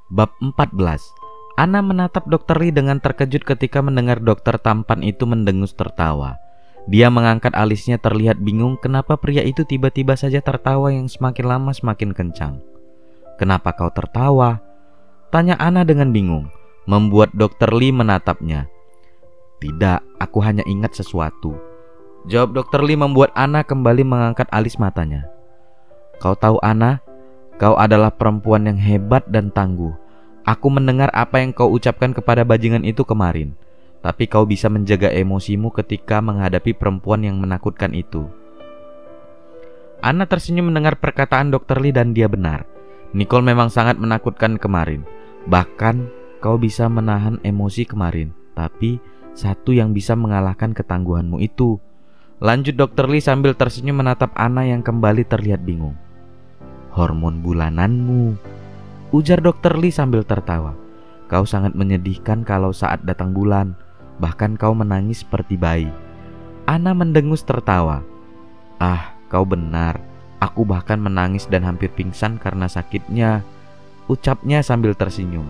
Bab 14. Ana menatap Dr. Lee dengan terkejut ketika mendengar dokter tampan itu mendengus tertawa. Dia mengangkat alisnya terlihat bingung kenapa pria itu tiba-tiba saja tertawa yang semakin lama semakin kencang. "Kenapa kau tertawa?" tanya Ana dengan bingung, membuat Dr. Lee menatapnya. "Tidak, aku hanya ingat sesuatu," jawab Dr. Lee membuat Ana kembali mengangkat alis matanya. "Kau tahu Ana, kau adalah perempuan yang hebat dan tangguh. Aku mendengar apa yang kau ucapkan kepada bajingan itu kemarin. Tapi kau bisa menjaga emosimu ketika menghadapi perempuan yang menakutkan itu." Ana tersenyum mendengar perkataan Dr. Lee dan dia benar. Nicole memang sangat menakutkan kemarin. Bahkan kau bisa menahan emosi kemarin. Tapi satu yang bisa mengalahkan ketangguhanmu itu. Lanjut Dr. Lee sambil tersenyum menatap Ana yang kembali terlihat bingung. "Hormon bulananmu," ujar Dr. Lee sambil tertawa. "Kau sangat menyedihkan kalau saat datang bulan. Bahkan kau menangis seperti bayi." Ana mendengus tertawa. "Ah, kau benar. Aku bahkan menangis dan hampir pingsan karena sakitnya," ucapnya sambil tersenyum.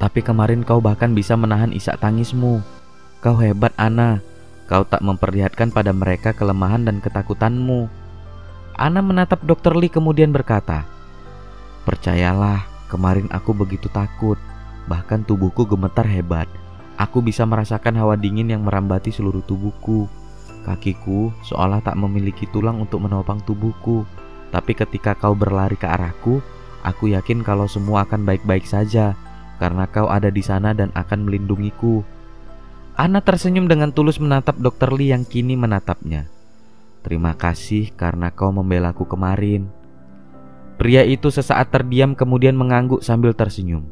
"Tapi kemarin kau bahkan bisa menahan isak tangismu. Kau hebat Ana. Kau tak memperlihatkan pada mereka kelemahan dan ketakutanmu." Ana menatap Dr. Lee kemudian berkata, "Percayalah, kemarin aku begitu takut. Bahkan tubuhku gemetar hebat. Aku bisa merasakan hawa dingin yang merambati seluruh tubuhku. Kakiku seolah tak memiliki tulang untuk menopang tubuhku. Tapi ketika kau berlari ke arahku, aku yakin kalau semua akan baik-baik saja, karena kau ada di sana dan akan melindungiku." Ana tersenyum dengan tulus menatap Dr. Lee yang kini menatapnya. "Terima kasih karena kau membelaku kemarin." Pria itu sesaat terdiam kemudian mengangguk sambil tersenyum.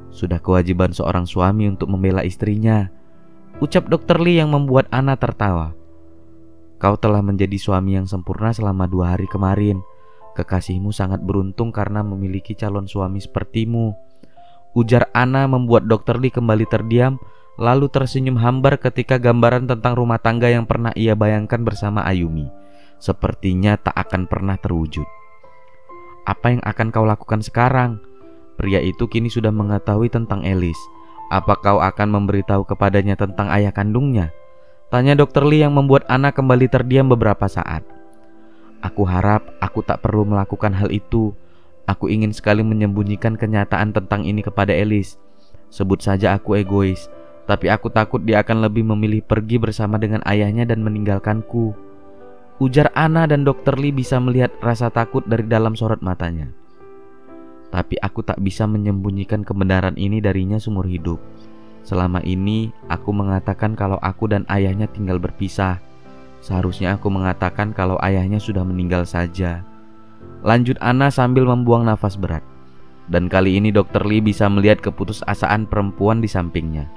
"Sudah kewajiban seorang suami untuk membela istrinya," ucap Dr. Lee yang membuat Ana tertawa. "Kau telah menjadi suami yang sempurna selama 2 hari kemarin. Kekasihmu sangat beruntung karena memiliki calon suami sepertimu," ujar Ana membuat Dr. Lee kembali terdiam, lalu tersenyum hambar ketika gambaran tentang rumah tangga yang pernah ia bayangkan bersama Ayumi sepertinya tak akan pernah terwujud. "Apa yang akan kau lakukan sekarang?" Pria itu kini sudah mengetahui tentang Elis. "Apa kau akan memberitahu kepadanya tentang ayah kandungnya?" tanya Dr. Lee yang membuat Ana kembali terdiam beberapa saat. "Aku harap aku tak perlu melakukan hal itu. Aku ingin sekali menyembunyikan kenyataan tentang ini kepada Elis. Sebut saja aku egois, tapi aku takut dia akan lebih memilih pergi bersama dengan ayahnya dan meninggalkanku," ujar Ana dan Dr. Lee bisa melihat rasa takut dari dalam sorot matanya. "Tapi aku tak bisa menyembunyikan kebenaran ini darinya seumur hidup. Selama ini aku mengatakan kalau aku dan ayahnya tinggal berpisah. Seharusnya aku mengatakan kalau ayahnya sudah meninggal saja," lanjut Ana sambil membuang nafas berat. Dan kali ini Dr. Lee bisa melihat keputusasaan perempuan di sampingnya.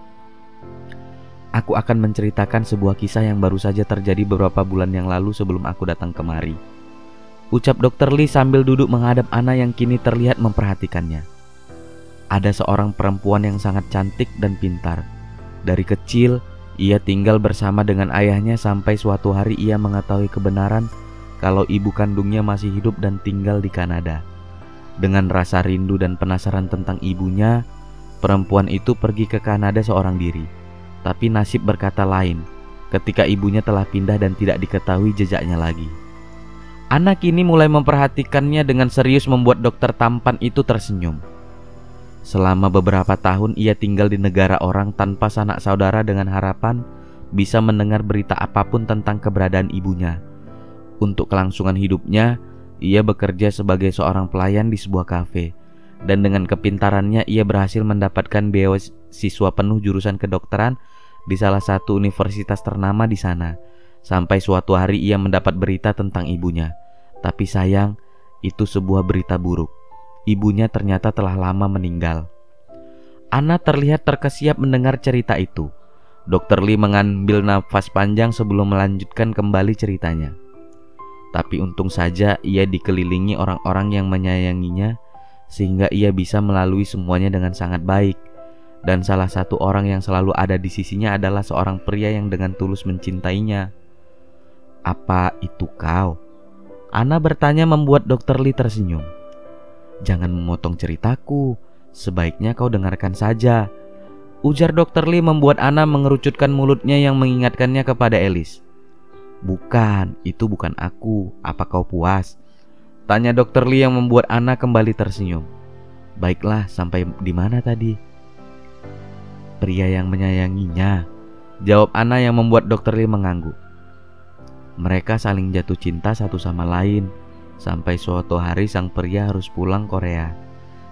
"Aku akan menceritakan sebuah kisah yang baru saja terjadi beberapa bulan yang lalu sebelum aku datang kemari," ucap Dr. Lee sambil duduk menghadap Ana yang kini terlihat memperhatikannya. "Ada seorang perempuan yang sangat cantik dan pintar. Dari kecil, ia tinggal bersama dengan ayahnya sampai suatu hari ia mengetahui kebenaran kalau ibu kandungnya masih hidup dan tinggal di Kanada. Dengan rasa rindu dan penasaran tentang ibunya, perempuan itu pergi ke Kanada seorang diri. Tapi nasib berkata lain ketika ibunya telah pindah dan tidak diketahui jejaknya lagi." Ana kini mulai memperhatikannya dengan serius membuat dokter tampan itu tersenyum. Selama beberapa tahun ia tinggal di negara orang tanpa sanak saudara dengan harapan bisa mendengar berita apapun tentang keberadaan ibunya. Untuk kelangsungan hidupnya, ia bekerja sebagai seorang pelayan di sebuah kafe. Dan dengan kepintarannya ia berhasil mendapatkan beasiswa penuh jurusan kedokteran di salah satu universitas ternama di sana. Sampai suatu hari ia mendapat berita tentang ibunya. Tapi sayang, itu sebuah berita buruk. Ibunya ternyata telah lama meninggal. Ana terlihat terkesiap mendengar cerita itu. Dr. Lee mengambil nafas panjang sebelum melanjutkan kembali ceritanya. "Tapi untung saja ia dikelilingi orang-orang yang menyayanginya, sehingga ia bisa melalui semuanya dengan sangat baik. Dan salah satu orang yang selalu ada di sisinya adalah seorang pria yang dengan tulus mencintainya." "Apa itu kau?" Ana bertanya membuat Dr. Lee tersenyum. "Jangan memotong ceritaku, sebaiknya kau dengarkan saja," ujar Dr. Lee membuat Anna mengerucutkan mulutnya yang mengingatkannya kepada Alice. "Bukan, itu bukan aku. Apa kau puas?" tanya Dr. Lee yang membuat Anna kembali tersenyum. "Baiklah, sampai di mana tadi?" "Pria yang menyayanginya," jawab Anna yang membuat Dr. Lee mengangguk. Mereka saling jatuh cinta satu sama lain sampai suatu hari sang pria harus pulang Korea.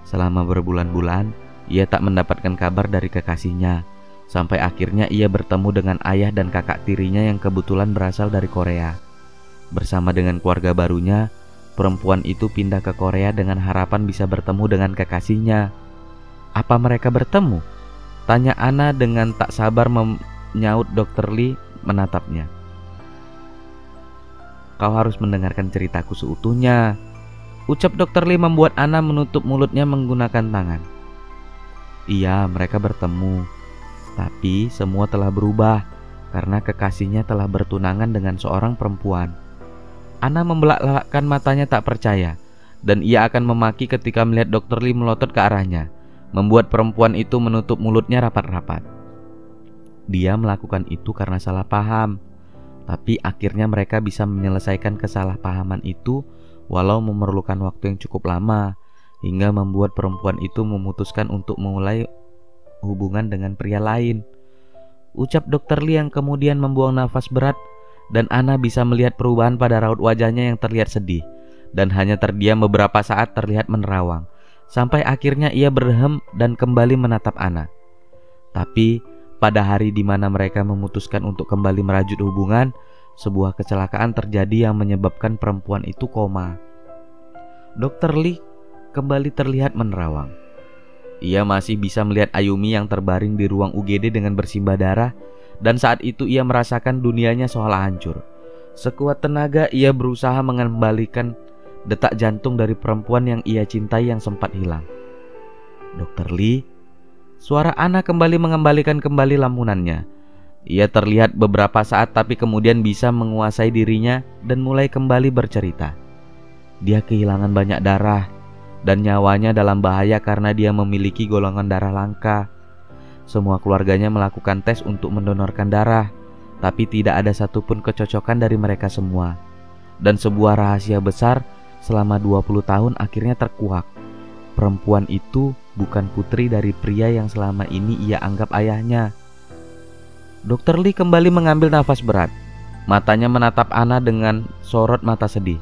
Selama berbulan-bulan ia tak mendapatkan kabar dari kekasihnya, sampai akhirnya ia bertemu dengan ayah dan kakak tirinya yang kebetulan berasal dari Korea. Bersama dengan keluarga barunya, perempuan itu pindah ke Korea dengan harapan bisa bertemu dengan kekasihnya. "Apa mereka bertemu?" tanya Anna dengan tak sabar menyaut Dr. Lee menatapnya. "Kau harus mendengarkan ceritaku seutuhnya," ucap Dr. Lee membuat Anna menutup mulutnya menggunakan tangan. "Iya, mereka bertemu, tapi semua telah berubah karena kekasihnya telah bertunangan dengan seorang perempuan." Anna membelak-belakkan matanya tak percaya, dan ia akan memaki ketika melihat Dr. Lee melotot ke arahnya, membuat perempuan itu menutup mulutnya rapat-rapat. Dia melakukan itu karena salah paham, tapi akhirnya mereka bisa menyelesaikan kesalahpahaman itu walau memerlukan waktu yang cukup lama, hingga membuat perempuan itu memutuskan untuk memulai hubungan dengan pria lain, ucap Dr. Lee yang kemudian membuang nafas berat, dan Anna bisa melihat perubahan pada raut wajahnya yang terlihat sedih dan hanya terdiam beberapa saat terlihat menerawang, sampai akhirnya ia berhem dan kembali menatap Anna. Tapi pada hari di mana mereka memutuskan untuk kembali merajut hubungan, sebuah kecelakaan terjadi yang menyebabkan perempuan itu koma. Dr. Lee kembali terlihat menerawang. Ia masih bisa melihat Ayumi yang terbaring di ruang UGD dengan bersimbah darah, dan saat itu ia merasakan dunianya seolah hancur. Sekuat tenaga ia berusaha mengembalikan detak jantung dari perempuan yang ia cintai yang sempat hilang. "Dr. Lee," suara Anna kembali mengembalikan kembali lamunannya. Ia terlihat beberapa saat tapi kemudian bisa menguasai dirinya dan mulai kembali bercerita. Dia kehilangan banyak darah dan nyawanya dalam bahaya karena dia memiliki golongan darah langka. Semua keluarganya melakukan tes untuk mendonorkan darah, tapi tidak ada satupun kecocokan dari mereka semua. Dan sebuah rahasia besar selama 20 tahun akhirnya terkuak. Perempuan itu bukan putri dari pria yang selama ini ia anggap ayahnya. Dr. Lee kembali mengambil nafas berat. Matanya menatap Anna dengan sorot mata sedih.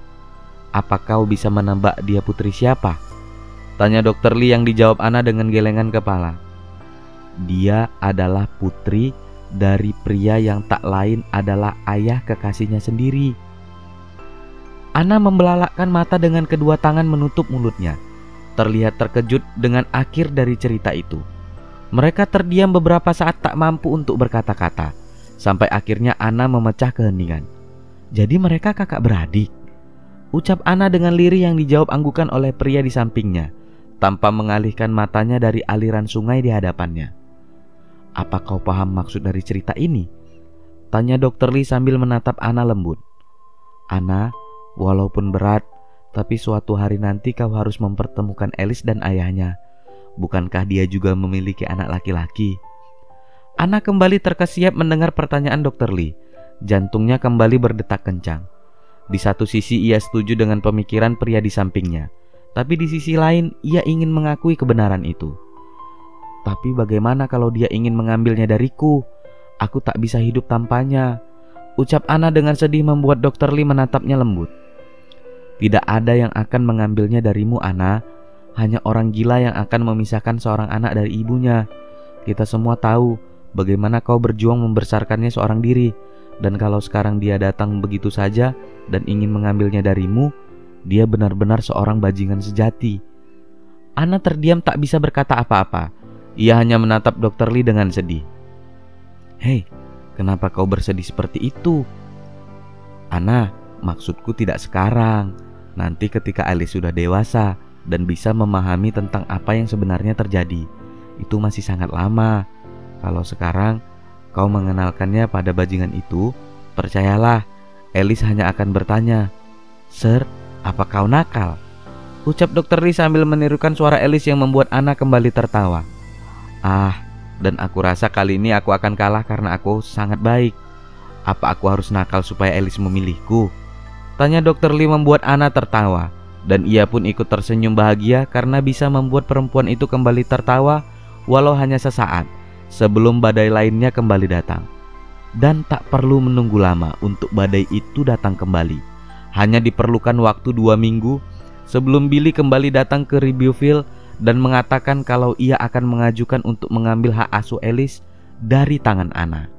"Apa kau bisa menebak dia putri siapa?" tanya Dr. Lee yang dijawab Anna dengan gelengan kepala. "Dia adalah putri dari pria yang tak lain adalah ayah kekasihnya sendiri." Anna membelalakkan mata dengan kedua tangan menutup mulutnya, terlihat terkejut dengan akhir dari cerita itu. Mereka terdiam beberapa saat tak mampu untuk berkata-kata, sampai akhirnya Anna memecah keheningan. "Jadi mereka kakak beradik?" ucap Anna dengan lirih yang dijawab anggukan oleh pria di sampingnya, tanpa mengalihkan matanya dari aliran sungai di hadapannya. "Apa kau paham maksud dari cerita ini?" tanya Dr. Lee sambil menatap Anna lembut. "Anna, walaupun berat, tapi suatu hari nanti kau harus mempertemukan Alice dan ayahnya. Bukankah dia juga memiliki anak laki-laki?" Anna kembali terkesiap mendengar pertanyaan Dr. Lee. Jantungnya kembali berdetak kencang. Di satu sisi ia setuju dengan pemikiran pria di sampingnya, tapi di sisi lain ia ingin mengakui kebenaran itu. "Tapi bagaimana kalau dia ingin mengambilnya dariku? Aku tak bisa hidup tanpanya," ucap Anna dengan sedih membuat Dr. Lee menatapnya lembut. "Tidak ada yang akan mengambilnya darimu, Anna. Hanya orang gila yang akan memisahkan seorang anak dari ibunya. Kita semua tahu bagaimana kau berjuang membesarkannya seorang diri. Dan kalau sekarang dia datang begitu saja dan ingin mengambilnya darimu, dia benar-benar seorang bajingan sejati." Anna terdiam tak bisa berkata apa-apa. Ia hanya menatap Dr. Lee dengan sedih. "Hei, kenapa kau bersedih seperti itu?" "Anna, maksudku tidak sekarang. Nanti ketika Alice sudah dewasa dan bisa memahami tentang apa yang sebenarnya terjadi. Itu masih sangat lama. Kalau sekarang kau mengenalkannya pada bajingan itu, percayalah, Alice hanya akan bertanya, 'Sir, apa kau nakal?' ucap Dr. Lee sambil menirukan suara Alice yang membuat Anna kembali tertawa. Dan aku rasa kali ini aku akan kalah karena aku sangat baik. Apa aku harus nakal supaya Alice memilihku? Tanya Dr. Lee membuat Anna tertawa. Dan ia pun ikut tersenyum bahagia karena bisa membuat perempuan itu kembali tertawa walau hanya sesaat sebelum badai lainnya kembali datang. Dan tak perlu menunggu lama untuk badai itu datang kembali. Hanya diperlukan waktu 2 minggu sebelum Billy kembali datang ke Riverview dan mengatakan kalau ia akan mengajukan untuk mengambil hak asuh Alice dari tangan Anna.